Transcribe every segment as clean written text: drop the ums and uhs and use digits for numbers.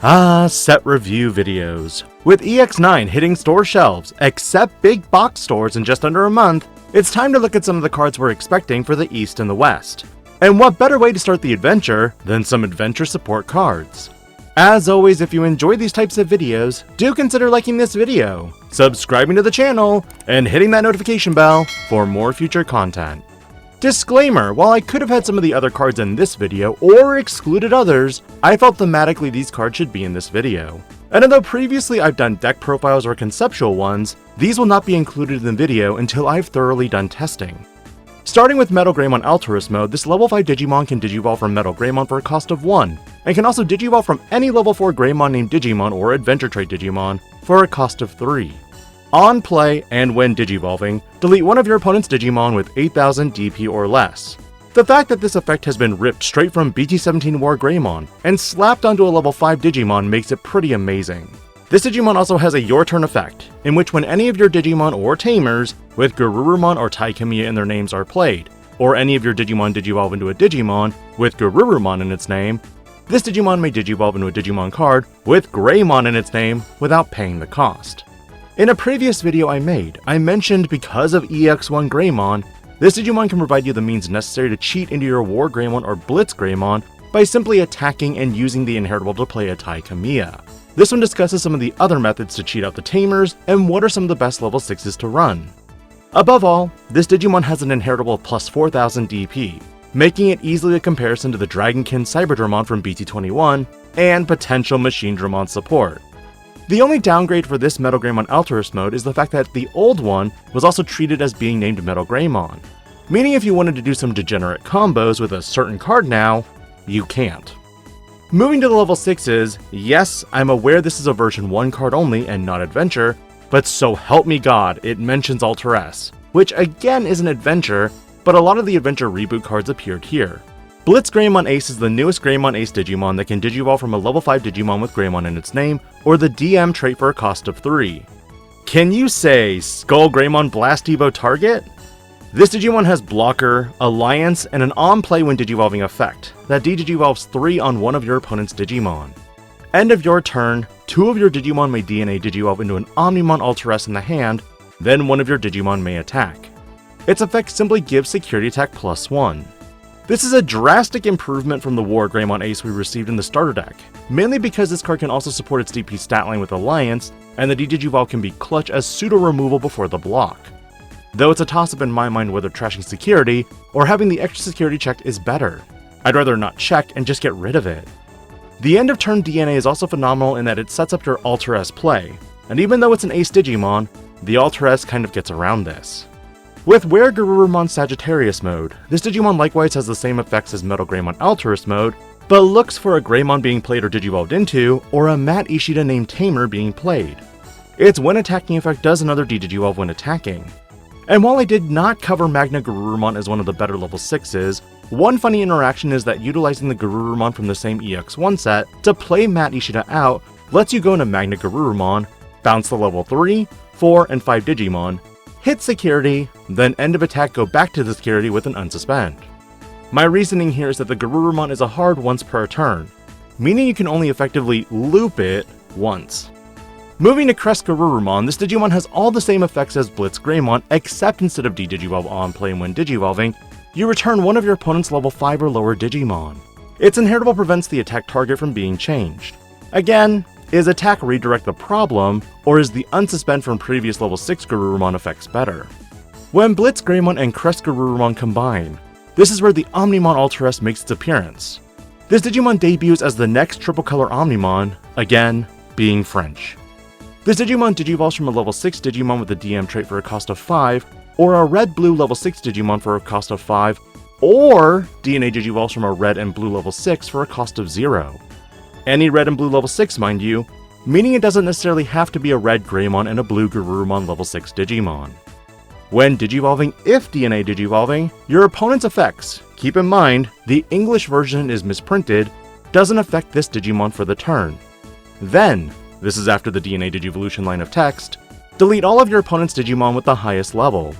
Set review videos. With EX9 hitting store shelves, except big box stores in just under a month, it's time to look at some of the cards we're expecting for the East and the West. And what better way to start the adventure than some adventure support cards? As always, if you enjoy these types of videos, do consider liking this video, subscribing to the channel, and hitting that notification bell for more future content. Disclaimer, while I could have had some of the other cards in this video or excluded others, I felt thematically these cards should be in this video. And although previously I've done deck profiles or conceptual ones, these will not be included in the video until I've thoroughly done testing. Starting with metalgreymon Altruist mode, this level 5 Digimon can Digivolve from metalgreymon for a cost of 1, and can also Digivolve from any level 4 Greymon named Digimon or Adventure Trait Digimon for a cost of 3. On play, and when Digivolving, delete one of your opponent's Digimon with 8000 DP or less. The fact that this effect has been ripped straight from BT17 weregarurumon and slapped onto a level 5 Digimon makes it pretty amazing. This Digimon also has a Your Turn effect, in which when any of your Digimon or Tamers with Garurumon or Taikamiya in their names are played, or any of your Digimon Digivolve into a Digimon with Garurumon in its name, this Digimon may Digivolve into a Digimon card with Greymon in its name without paying the cost. In a previous video I made, I mentioned because of EX1 Greymon, this Digimon can provide you the means necessary to cheat into your Wargreymon or blitzgreymon by simply attacking and using the inheritable to play a Taikamiya. This one discusses some of the other methods to cheat out the Tamers and what are some of the best level 6s to run. Above all, this Digimon has an inheritable of plus 4000 DP, making it easily a comparison to the Dragonkin Cyberdramon from BT21 and potential Machine Dramon support. The only downgrade for this metalgreymon Altruist mode is the fact that the old one was also treated as being named metalgreymon, meaning if you wanted to do some degenerate combos with a certain card now, you can't. Moving to the level 6s, yes, I'm aware this is a version 1 card only and not adventure, but so help me God, it mentions Alter S, which again is an adventure, but a lot of the adventure reboot cards appeared here. blitzgreymon Ace is the newest Greymon Ace Digimon that can Digivolve from a level 5 Digimon with Greymon in its name, or the DM trait for a cost of 3. Can you say Skullgreymon Blast Evo target? This Digimon has Blocker, Alliance, and an on-play when Digivolving effect that Digivolves 3 on one of your opponent's Digimon. End of your turn, 2 of your Digimon may DNA Digivolve into an Omnimon Alter S in the hand, then one of your Digimon may attack. Its effect simply gives security attack plus 1. This is a drastic improvement from the Wargreymon Ace we received in the starter deck, mainly because this card can also support its DP stat line with Alliance, and the Digivolve can be clutch as pseudo-removal before the block. Though it's a toss-up in my mind whether trashing security or having the extra security checked is better. I'd rather not check and just get rid of it. The end of turn DNA is also phenomenal in that it sets up your Alter S play, and even though it's an Ace Digimon, the Alter S kind of gets around this. With weregarurumon Sagittarius mode, this Digimon likewise has the same effects as metalgreymon Altruist mode, but looks for a Greymon being played or Digivolved into, or a Mat Ishida named Tamer being played. Its when attacking effect does another Digivolve when attacking. And while I did not cover Magna Garurumon as one of the better level 6s, one funny interaction is that utilizing the Garurumon from the same EX1 set to play Mat Ishida out lets you go into Magna Garurumon, bounce the level 3, 4, and 5 Digimon, hit security, then end of attack go back to the security with an unsuspend. My reasoning here is that the Garurumon is a hard once per turn, meaning you can only effectively loop it once. Moving to cresgarurumon, this Digimon has all the same effects as blitzgreymon, except instead of Digivolve on play when Digivolving, you return one of your opponent's level 5 or lower Digimon. Its inheritable prevents the attack target from being changed. Again, is attack redirect the problem, or is the unsuspend from previous level 6 Garurumon effects better? When blitzgreymon and cresgarurumon combine, this is where the Omnimon Alter S makes its appearance. This Digimon debuts as the next triple color Omnimon, again, being French. This Digimon Digivolves from a level 6 Digimon with the DM trait for a cost of 5, or a red-blue level 6 Digimon for a cost of 5, or DNA Digivolves from a red and blue level 6 for a cost of 0. Any red and blue level 6, mind you, meaning it doesn't necessarily have to be a red Greymon and a blue Garurumon level 6 Digimon. When Digivolving, if DNA Digivolving, your opponent's effects, keep in mind, the English version is misprinted, doesn't affect this Digimon for the turn. Then, this is after the DNA Digivolution line of text, delete all of your opponent's Digimon with the highest level,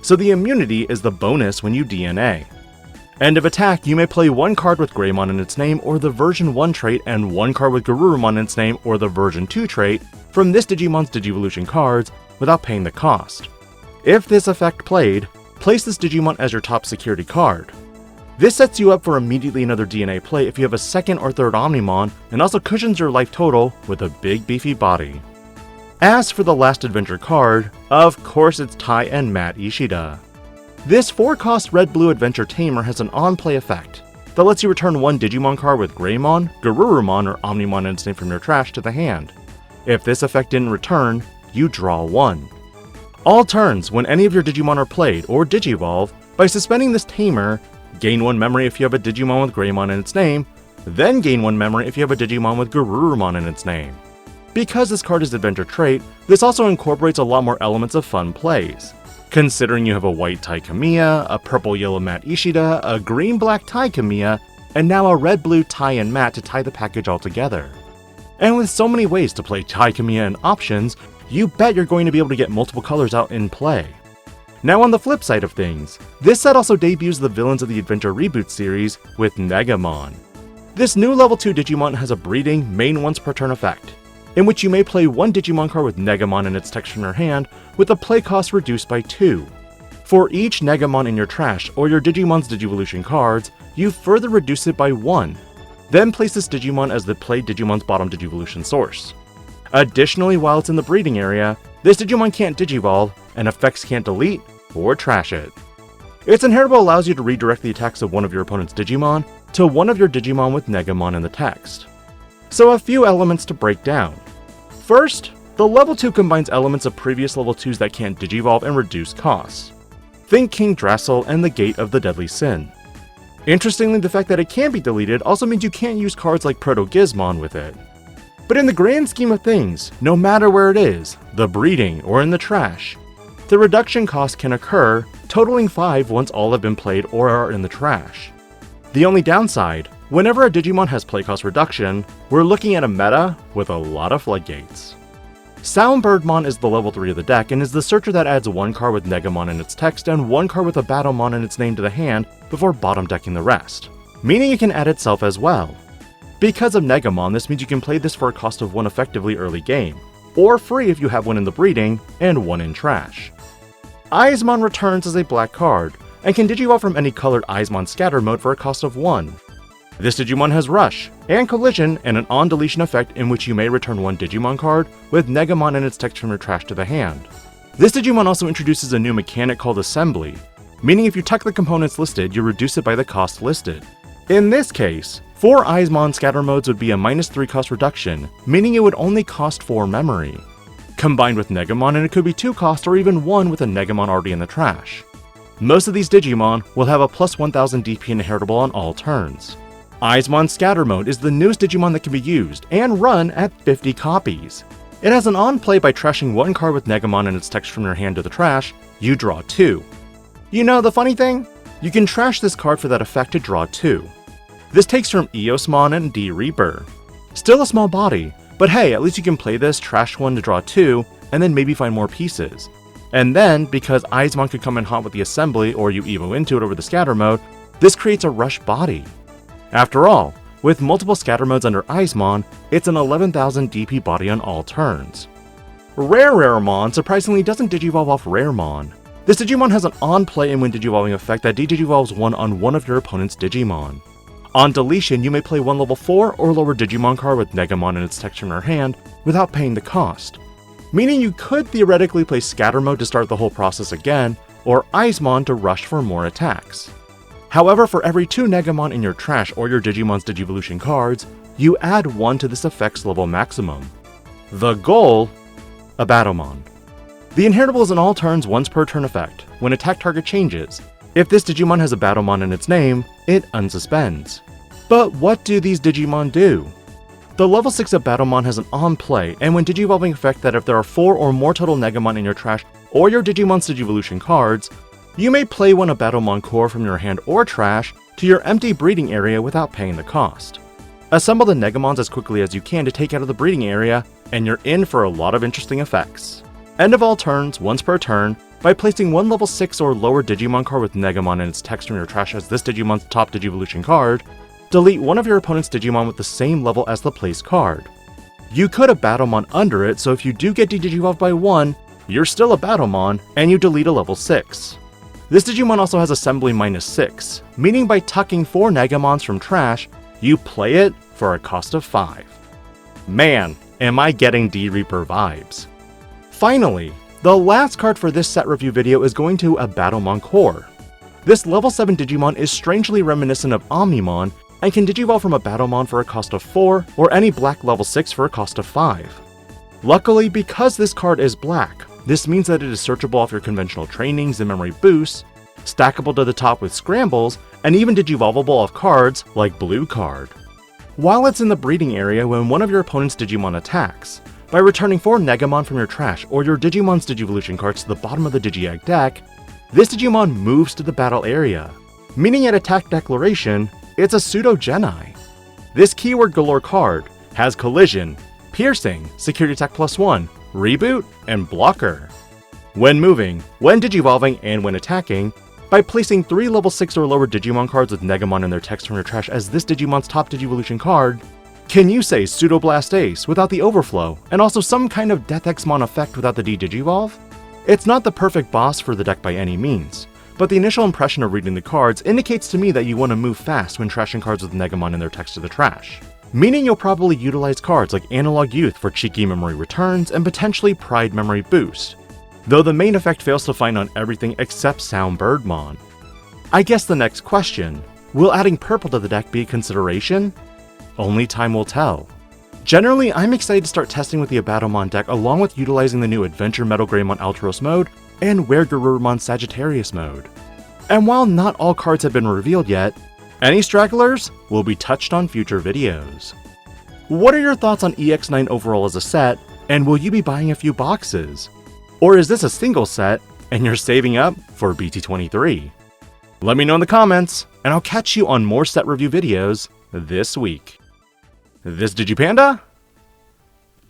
so the immunity is the bonus when you DNA. End of attack, you may play one card with Greymon in its name or the version 1 trait and one card with Garurumon in its name or the version 2 trait from this Digimon's Digivolution cards without paying the cost. If this effect played, place this Digimon as your top security card. This sets you up for immediately another DNA play if you have a second or third Omnimon, and also cushions your life total with a big beefy body. As for the last adventure card, of course it's Tai and Matt Ishida. This 4-cost red-blue adventure tamer has an on-play effect that lets you return one Digimon card with Greymon, Garurumon, or Omnimon in its name from your trash to the hand. If this effect didn't return, you draw one. All turns, when any of your Digimon are played or Digivolve, by suspending this tamer, gain 1 memory if you have a Digimon with Greymon in its name, then gain 1 memory if you have a Digimon with Garurumon in its name. Because this card is adventure trait, this also incorporates a lot more elements of fun plays. Considering you have a white Tai Kamiya, a purple-yellow Matt Ishida, a green-black Tai Kamiya, and now a red-blue Tai and Matt to tie the package all together. And with so many ways to play Tai Kamiya and options, you bet you're going to be able to get multiple colors out in play. Now on the flip side of things, this set also debuts the villains of the Adventure Reboot series with Negamon. This new level 2 Digimon has a breeding, main once per turn effect, in which you may play one Digimon card with Negamon in its text from your hand, with the play cost reduced by 2. For each Negamon in your trash or your Digimon's Digivolution cards, you further reduce it by 1. Then place this Digimon as the played Digimon's bottom Digivolution source. Additionally, while it's in the breeding area, this Digimon can't Digivolve, and effects can't delete or trash it. Its inheritable allows you to redirect the attacks of one of your opponent's Digimon to one of your Digimon with Negamon in the text. So a few elements to break down. First, the level 2 combines elements of previous level 2s that can't Digivolve and reduce costs. Think King Drassel and the Gate of the Deadly Sin. Interestingly, the fact that it can be deleted also means you can't use cards like Proto-Gizmon with it. But in the grand scheme of things, no matter where it is, the breeding or in the trash, the reduction cost can occur, totaling 5 once all have been played or are in the trash. The only downside, whenever a Digimon has play cost reduction, we're looking at a meta with a lot of floodgates. Soundbirdmon is the level 3 of the deck and is the searcher that adds one card with Negamon in its text and one card with Abaddomon in its name to the hand before bottom decking the rest, meaning it can add itself as well. Because of Negamon, this means you can play this for a cost of 1 effectively early game, or free if you have one in the breeding and one in trash. eyesmon returns as a black card, and can Digivolve from any colored eyesmon scatter mode for a cost of 1. This Digimon has Rush, and Collision, and an on-deletion effect in which you may return one Digimon card with Negamon in its text from your trash to the hand. This Digimon also introduces a new mechanic called Assembly, meaning if you tuck the components listed, you reduce it by the cost listed. In this case, 4 eyesmon scatter modes would be a -3 cost reduction, meaning it would only cost 4 memory. Combined with Negamon, and it could be 2 cost or even 1 with a Negamon already in the trash. Most of these Digimon will have a plus 1000 DP inheritable on all turns. eyesmon Scatter Mode is the newest Digimon that can be used and run at 50 copies. It has an on-play by trashing one card with Negamon in its text from your hand to the trash, you draw 2. You know the funny thing? You can trash this card for that effect to draw 2. This takes from EOSmon and D-Reaper. Still a small body, but hey, at least you can play this, trash one to draw 2, and then maybe find more pieces. And then, because eyesmon could come in hot with the assembly or you evo into it over the scatter mode, this creates a rush body. After all, with multiple scatter modes under eyesmon, it's an 11,000 DP body on all turns. Rareraremon surprisingly doesn't Digivolve off Raremon. This Digimon has an on-play and when Digivolving effect that Digivolves one on one of your opponent's Digimon. On deletion, you may play one level 4 or lower Digimon card with Negamon in its text from your hand without paying the cost. Meaning you could theoretically play Scatter Mode to start the whole process again, or eyesmon to rush for more attacks. However, for every 2 Negamon in your trash or your Digimon's Digivolution cards, you add 1 to this effect's level maximum. The goal? Abaddomon. The inheritable is an all turns once per turn effect, when attack target changes. If this Digimon has Abaddomon in its name, it unsuspends. But what do these Digimon do? The level 6 Abaddomon has an on-play and when Digivolving effect that if there are 4 or more total Negamon in your trash or your Digimon's Digivolution cards, you may play one Abaddomon core from your hand or trash to your empty breeding area without paying the cost. Assemble the Negamons as quickly as you can to take out of the breeding area, and you're in for a lot of interesting effects. End of all turns, once per turn, by placing one level 6 or lower Digimon card with Negamon and its text from your trash as this Digimon's top Digivolution card, delete one of your opponent's Digimon with the same level as the placed card. You could Abaddomon under it, so if you do get de-Digivolved by 1, you're still Abaddomon, and you delete a level 6. This Digimon also has Assembly -6, meaning by tucking 4 Negamons from trash, you play it for a cost of 5. Man, am I getting D-Reaper vibes. Finally, the last card for this set review video is going to Abaddomon Core. This level 7 Digimon is strangely reminiscent of Omnimon, and can Digivolve from Abaddomon for a cost of 4, or any black level 6 for a cost of 5. Luckily, because this card is black, this means that it is searchable off your conventional trainings and memory boosts, stackable to the top with scrambles, and even Digivolvable off cards like Blue Card. While it's in the breeding area when one of your opponent's Digimon attacks, by returning 4 Negamon from your trash or your Digimon's Digivolution cards to the bottom of the Digi-Egg deck, this Digimon moves to the battle area, meaning at attack declaration, it's a pseudo-Geni. This keyword galore card has Collision, Piercing, Security Attack +1, Reboot, and Blocker. When moving, when Digivolving, and when attacking, by placing 3 level 6 or lower Digimon cards with Negamon and their text from your trash as this Digimon's top Digivolution card, can you say Pseudo Blast Ace without the overflow, and also some kind of Death Exmon effect without the de-Digivolve? It's not the perfect boss for the deck by any means, but the initial impression of reading the cards indicates to me that you want to move fast when trashing cards with Negamon and their text to the trash. Meaning you'll probably utilize cards like Analog Youth for cheeky memory returns and potentially Pride memory boost, though the main effect fails to find on everything except soundbirdmon. I guess the next question, will adding purple to the deck be a consideration? Only time will tell. Generally, I'm excited to start testing with the Abaddomon deck along with utilizing the new Adventure metalgreymon Alteros mode and weregarurumon Sagittarius mode. And while not all cards have been revealed yet, any stragglers will be touched on future videos. What are your thoughts on EX9 overall as a set, and will you be buying a few boxes? Or is this a single set, and you're saving up for BT23? Let me know in the comments, and I'll catch you on more set review videos this week. This DIGI-PANDA,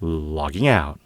logging out.